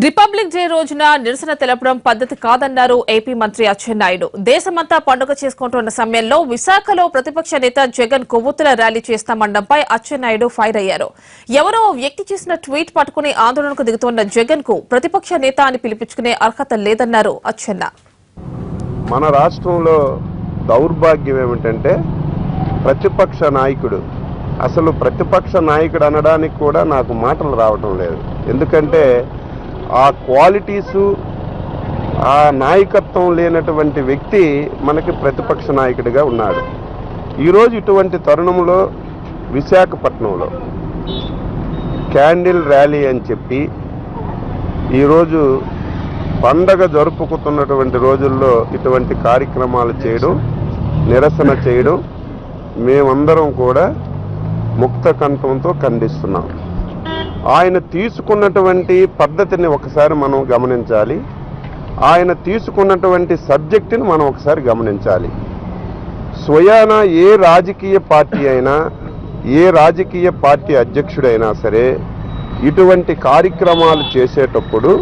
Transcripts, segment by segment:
Republic day రోజున నిరసన తెలపడం పద్ధతి కాదన్నారు ఏపీ మంత్రి అచ్చెన్నాయుడు. దేశమంతా పండుగ చేసుకుంటున్న సమయంలో విశాఖలో ప్రతిపక్ష నేత జగన్ కొవ్వొత్తుల ర్యాలీ చేస్తామనడంపై అచ్చెన్నాయుడు ఫైర్ అయ్యారు. ఎవరో వ్యక్తి చేసిన ట్వీట్ పట్టుకుని ఆందోళనకు దిగుతోన్న జగన్ కు ప్రతిపక్ష నేత అని పిలిపించుకునే అర్హత లేదన్నారు అచ్చెన్న. మన రాష్ట్రంలో దౌర్భాగ్యం ఏమిటంటే ప్రతిపక్ష నాయకుడు అసలు ప్రతిపక్ష నాయకుడు అనడానికి కూడా నాకు మాటలు రావటం లేదు. ఎందుకంటే ఆ క్వాలిటీసు ఆ నాయకత్వం లేనటువంటి వ్యక్తి మనకి ప్రతిపక్ష నాయకుడిగా ఉన్నాడు. ఈరోజు ఇటువంటి తరుణంలో విశాఖపట్నంలో క్యాండిల్ ర్యాలీ అని చెప్పి ఈరోజు పండగ జరుపుకుతున్నటువంటి రోజుల్లో ఇటువంటి కార్యక్రమాలు చేయడం, నిరసన చేయడం మేమందరం కూడా ముక్త కంఠంతో ఖండిస్తున్నాం. ఆయన తీసుకున్నటువంటి పద్ధతిని ఒకసారి మనం గమనించాలి. ఆయన తీసుకున్నటువంటి సబ్జెక్టుని మనం ఒకసారి గమనించాలి. స్వయాన ఏ రాజకీయ పార్టీ అయినా, ఏ రాజకీయ పార్టీ అధ్యక్షుడైనా సరే ఇటువంటి కార్యక్రమాలు చేసేటప్పుడు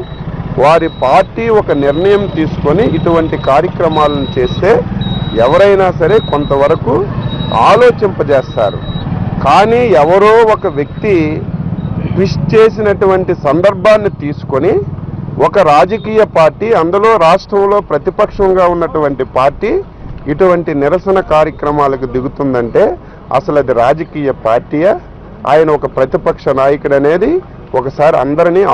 వారి పార్టీ ఒక నిర్ణయం తీసుకొని ఇటువంటి కార్యక్రమాలను చేస్తే ఎవరైనా సరే కొంతవరకు ఆలోచింపజేస్తారు. కానీ ఎవరో ఒక వ్యక్తి ట్విస్ట్ చేసినటువంటి సందర్భాన్ని తీసుకొని ఒక రాజకీయ పార్టీ, అందులో రాష్ట్రంలో ప్రతిపక్షంగా ఉన్నటువంటి పార్టీ ఇటువంటి నిరసన కార్యక్రమాలకు దిగుతుందంటే అసలు అది రాజకీయ పార్టీయా, ఆయన ఒక ప్రతిపక్ష నాయకుడు అనేది ఒకసారి అందరినీ